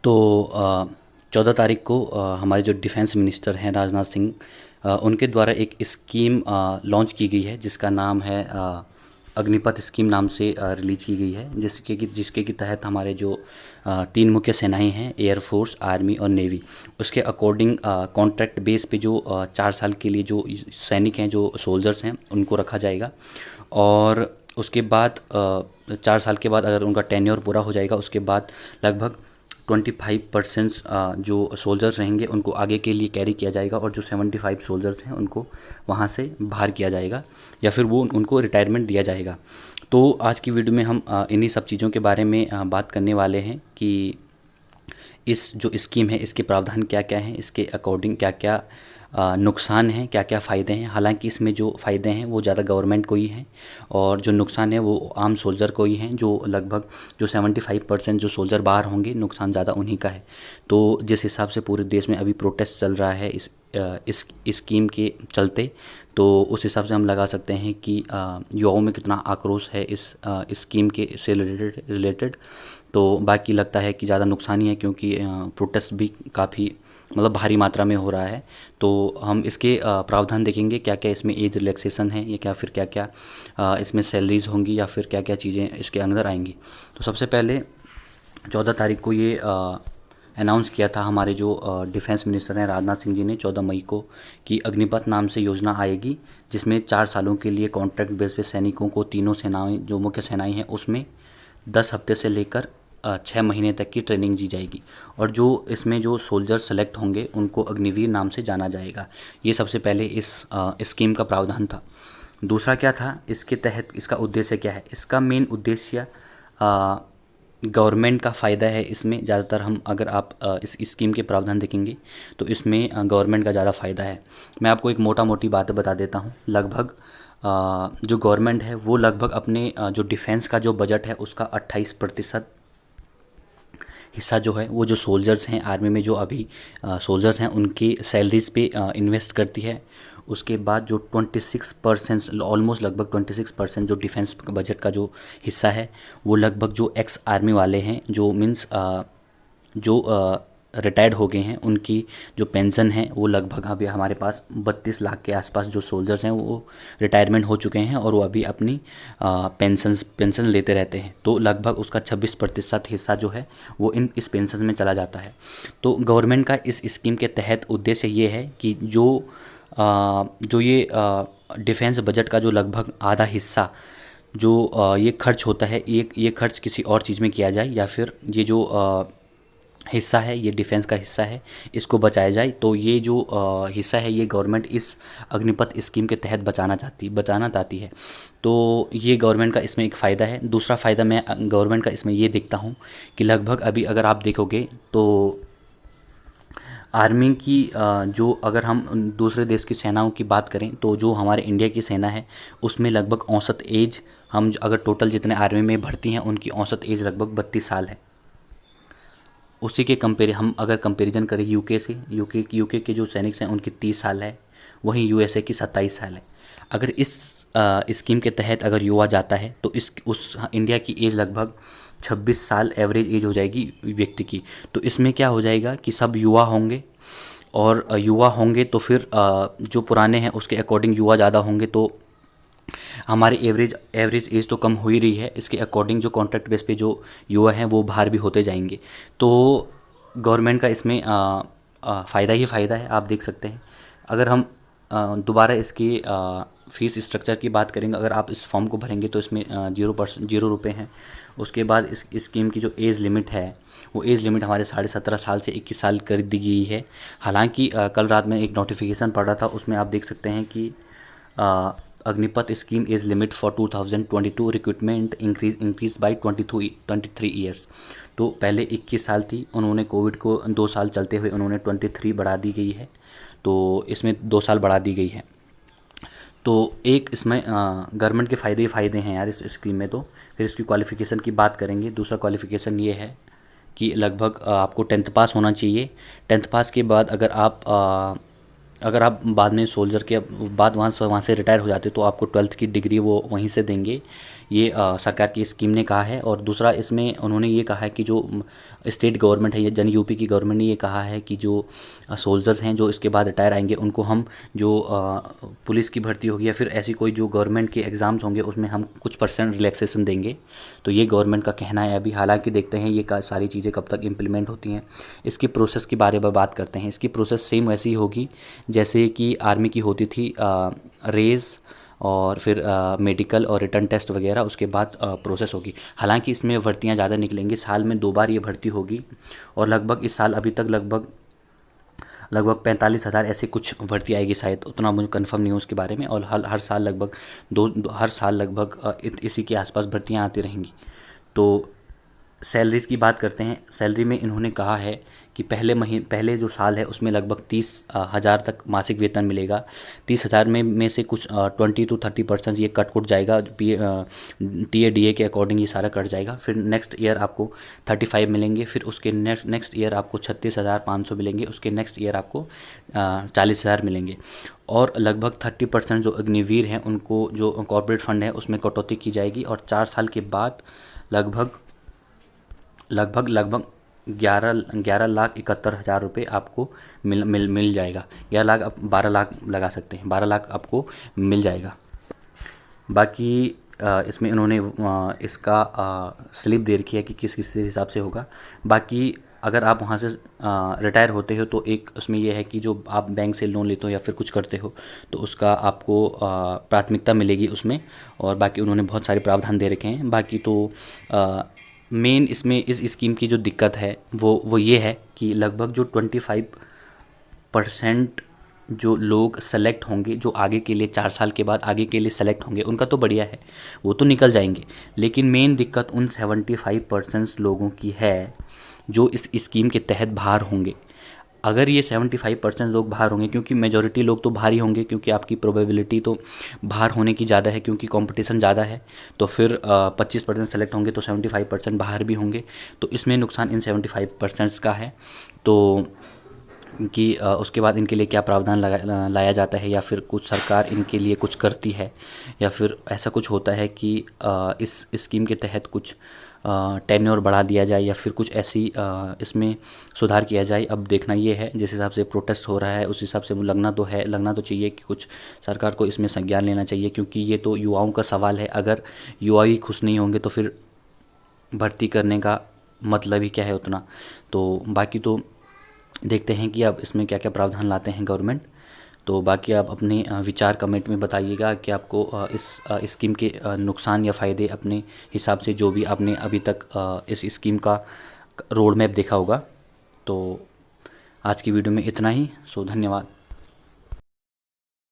तो 14 तारीख को हमारे जो डिफेंस मिनिस्टर हैं राजनाथ सिंह, उनके द्वारा एक स्कीम लॉन्च की गई है जिसका नाम है अग्निपथ स्कीम नाम से रिलीज की गई है, जिसके की तहत हमारे जो तीन मुख्य सेनाएं हैं, एयरफोर्स, आर्मी और नेवी, उसके अकॉर्डिंग कॉन्ट्रैक्ट बेस पे जो 4 साल के लिए जो सैनिक हैं, जो सोल्जर्स हैं, उनको रखा जाएगा। और उसके बाद 4 साल के बाद अगर उनका टेन्योर पूरा हो जाएगा, उसके बाद लगभग 25% जो सोल्जर्स रहेंगे उनको आगे के लिए कैरी किया जाएगा, और जो 75 सोल्जर्स हैं उनको वहाँ से बाहर किया जाएगा या फिर वो उनको रिटायरमेंट दिया जाएगा। तो आज की वीडियो में हम इन्हीं सब चीज़ों के बारे में बात करने वाले हैं कि इस जो स्कीम है इसके प्रावधान क्या क्या हैं, इसके अकॉर्डिंग क्या क्या नुकसान हैं, क्या क्या फ़ायदे हैं। हालांकि इसमें जो फ़ायदे हैं वो ज़्यादा गवर्नमेंट को ही हैं, और जो नुकसान है वो आम सोल्जर को ही हैं, जो लगभग जो 75% जो सोल्जर बाहर होंगे, नुकसान ज़्यादा उन्हीं का है। तो जिस हिसाब से पूरे देश में अभी प्रोटेस्ट चल रहा है इस स्कीम के चलते, तो उस हिसाब से हम लगा सकते हैं कि युवाओं में कितना आक्रोश है इस स्कीम के से रिलेटेड। तो बाकी लगता है कि ज़्यादा नुकसान ही है, क्योंकि प्रोटेस्ट भी काफ़ी मतलब भारी मात्रा में हो रहा है। तो हम इसके प्रावधान देखेंगे, क्या क्या इसमें एज रिलैक्सेशन है, या क्या फिर क्या क्या इसमें सैलरीज होंगी, या फिर क्या क्या चीज़ें इसके अंदर आएंगी। तो सबसे पहले 14 तारीख को ये अनाउंस किया था हमारे जो डिफेंस मिनिस्टर हैं राजनाथ सिंह जी ने, 14 मई को, कि अग्निपथ नाम से योजना आएगी, जिसमें 4 सालों के लिए कॉन्ट्रैक्ट बेस पे सैनिकों को, तीनों सेनाएं जो मुख्य सेनाएं हैं उसमें 10 हफ्ते से लेकर 6 महीने तक की ट्रेनिंग दी जाएगी। और जो इसमें जो सोल्जर सेलेक्ट होंगे उनको अग्निवीर नाम से जाना जाएगा। ये सबसे पहले इस स्कीम का प्रावधान था। दूसरा क्या था इसके तहत, इसका उद्देश्य क्या है? इसका मेन उद्देश्य गवर्नमेंट का फ़ायदा है इसमें ज़्यादातर। हम अगर आप इस स्कीम के प्रावधान देखेंगे तो इसमें गवर्नमेंट का ज़्यादा फ़ायदा है। मैं आपको एक मोटा मोटी बातें बता देता हूँ। लगभग जो गवर्नमेंट है वो लगभग अपने जो डिफेंस का जो बजट है उसका 28% हिस्सा जो है वो जो सोल्जर्स हैं, आर्मी में जो अभी सोल्जर्स हैं उनकी सैलरीज पे इन्वेस्ट करती है। उसके बाद जो 26%, ऑलमोस्ट लगभग 26% जो डिफेंस बजट का जो हिस्सा है वो लगभग जो एक्स आर्मी वाले हैं, जो मीन्स जो रिटायर्ड हो गए हैं, उनकी जो पेंशन है वो लगभग अभी हमारे पास 32 लाख के आसपास जो सोल्जर्स हैं वो रिटायरमेंट हो चुके हैं, और वो अभी अपनी पेंशन लेते रहते हैं। तो लगभग उसका 26% हिस्सा जो है वो इस पेंशन में चला जाता है। तो गवर्नमेंट का इस स्कीम के तहत उद्देश्य ये है कि जो ये डिफेंस बजट का जो लगभग आधा हिस्सा जो ये खर्च होता है, ये खर्च किसी और चीज़ में किया जाए, या फिर ये जो हिस्सा है, ये डिफेंस का हिस्सा है, इसको बचाया जाए। तो ये जो हिस्सा है ये गवर्नमेंट इस अग्निपथ स्कीम के तहत बचाना चाहती है। तो ये गवर्नमेंट का इसमें एक फ़ायदा है। दूसरा फ़ायदा मैं गवर्नमेंट का इसमें ये देखता हूँ कि लगभग अभी अगर आप देखोगे तो आर्मी की जो, अगर हम दूसरे देश की सेनाओं की बात करें तो जो हमारे इंडिया की सेना है उसमें लगभग औसत एज, हम अगर टोटल जितने आर्मी में भर्ती हैं उनकी औसत एज लगभग 32 साल है। उसी के हम अगर कंपैरिजन करें यूके से, यूके के जो सैनिक हैं उनकी 30 साल है, वहीं यूएसए की 27 साल है। अगर इस स्कीम के तहत अगर युवा जाता है तो इंडिया की एज लगभग 26 साल एवरेज एज हो जाएगी व्यक्ति की। तो इसमें क्या हो जाएगा कि सब युवा होंगे, और युवा होंगे तो फिर जो पुराने हैं उसके अकॉर्डिंग युवा ज़्यादा होंगे, तो हमारी एवरेज एज तो कम हो ही रही है। इसके अकॉर्डिंग जो कॉन्ट्रैक्ट बेस पे जो युवा हैं वो बाहर भी होते जाएंगे। तो गवर्नमेंट का इसमें फ़ायदा ही फ़ायदा है, आप देख सकते हैं। अगर हम दोबारा इसकी फ़ीस स्ट्रक्चर की बात करेंगे, अगर आप इस फॉर्म को भरेंगे तो इसमें 0 रुपये हैं। उसके बाद इस स्कीम की जो एज लिमिट है वो एज लिमिट हमारे 17.5 साल से 21 साल कर दी गई है। हालांकि कल रात में एक नोटिफिकेशन पढ़ा था, उसमें आप देख सकते हैं कि Agnipath scheme age limit for 2022 recruitment increase by 23 years. तो पहले 21 साल थी, उन्होंने कोविड को 2 साल चलते हुए उन्होंने 23 बढ़ा दी गई है। तो इसमें 2 साल बढ़ा दी गई है। तो एक इसमें गवर्नमेंट के फ़ायदे ही फ़ायदे हैं यार इस स्कीम में। तो फिर इसकी क्वालिफ़िकेशन की बात करेंगे। दूसरा क्वालिफ़िकेशन ये है कि लगभग आपको 10th पास होना चाहिए। 10th पास के बाद अगर आप बाद में सोल्जर के बाद वहाँ से रिटायर हो जाते तो आपको 12th की डिग्री वो वहीं से देंगे, ये सरकार की स्कीम ने कहा है। और दूसरा इसमें उन्होंने ये कहा है कि जो स्टेट गवर्नमेंट है, ये जन यूपी की गवर्नमेंट ने ये कहा है कि जो सोल्जर्स हैं जो इसके बाद रिटायर आएंगे उनको हम जो पुलिस की भर्ती होगी या फिर ऐसी कोई जो गवर्नमेंट के एग्ज़ाम्स होंगे उसमें हम कुछ % रिलैक्सेशन देंगे। तो ये गवर्नमेंट का कहना है अभी, हालांकि देखते हैं ये सारी चीज़ें कब तक इम्प्लीमेंट होती हैं। इसकी प्रोसेस के बारे में बात करते हैं। इसकी प्रोसेस सेम वैसी होगी जैसे कि आर्मी की होती थी, रेज़ और फिर मेडिकल और रिटर्न टेस्ट वगैरह, उसके बाद प्रोसेस होगी। हालांकि इसमें भर्तियां ज़्यादा निकलेंगी, साल में 2 बार ये भर्ती होगी और लगभग इस साल अभी तक लगभग 45,000 ऐसे कुछ भर्ती आएगी शायद, उतना मुझे कंफर्म नहीं है उसके बारे में। और हर साल लगभग हर साल लगभग इसी के आसपास भर्तियां आती रहेंगी। तो सैलरीज़ की बात करते हैं। सैलरी में इन्होंने कहा है कि पहले जो साल है उसमें लगभग 30,000 तक मासिक वेतन मिलेगा। 30,000 में से कुछ 20 to 30% ये कट जाएगा, TADA के अकॉर्डिंग ये सारा कट जाएगा। फिर नेक्स्ट ईयर आपको 35 मिलेंगे, फिर उसके नेक्स्ट ईयर आपको 36,500 मिलेंगे, उसके नेक्स्ट ईयर आपको 40,000 मिलेंगे। और लगभग 30% जो अग्निवीर हैं उनको जो कॉर्पोरेट फंड है उसमें कटौती की जाएगी। और 4 साल के बाद लगभग 11,71,000 रुपये आपको मिल जाएगा। 11 लाख, आप 12 लाख लगा सकते हैं, 12 लाख आपको मिल जाएगा। बाकी इसमें इन्होंने इसका स्लिप दे रखी है कि किस किस हिसाब से होगा। बाकी अगर आप वहाँ से रिटायर होते हो तो एक उसमें यह है कि जो आप बैंक से लोन लेते हो या फिर कुछ करते हो तो उसका आपको प्राथमिकता मिलेगी उसमें। और बाकी उन्होंने बहुत सारे प्रावधान दे रखे हैं। बाकी तो मेन इसमें इस स्कीम की जो दिक्कत है वो ये है कि लगभग जो 25% जो लोग सेलेक्ट होंगे, जो आगे के लिए 4 साल के बाद आगे के लिए सेलेक्ट होंगे, उनका तो बढ़िया है, वो तो निकल जाएंगे। लेकिन मेन दिक्कत उन 75% लोगों की है जो इस स्कीम के तहत बाहर होंगे। अगर ये 75% लोग बाहर होंगे, क्योंकि मेजॉरिटी लोग तो बाहर ही होंगे, क्योंकि आपकी प्रोबेबिलिटी तो बाहर होने की ज़्यादा है क्योंकि कंपटीशन ज़्यादा है। तो फिर 25% सेलेक्ट होंगे तो 75% बाहर भी होंगे। तो इसमें नुकसान इन 75% का है। तो कि उसके बाद इनके लिए क्या प्रावधान लाया जाता है या फिर कुछ सरकार इनके लिए कुछ करती है या फिर ऐसा कुछ होता है कि इस स्कीम के तहत कुछ टेन्योर बढ़ा दिया जाए या फिर कुछ ऐसी इसमें सुधार किया जाए। अब देखना ये है, जिस हिसाब से प्रोटेस्ट हो रहा है उस हिसाब से लगना तो चाहिए कि कुछ सरकार को इसमें संज्ञान लेना चाहिए, क्योंकि ये तो युवाओं का सवाल है। अगर युवा ही खुश नहीं होंगे तो फिर भर्ती करने का मतलब ही क्या है उतना। तो बाकी तो देखते हैं कि अब इसमें क्या क्या प्रावधान लाते हैं गवर्नमेंट। तो बाकी आप अपने विचार कमेंट में बताइएगा कि आपको इस स्कीम के नुकसान या फ़ायदे अपने हिसाब से, जो भी आपने अभी तक इस स्कीम का रोड मैप देखा होगा। तो आज की वीडियो में इतना ही। धन्यवाद।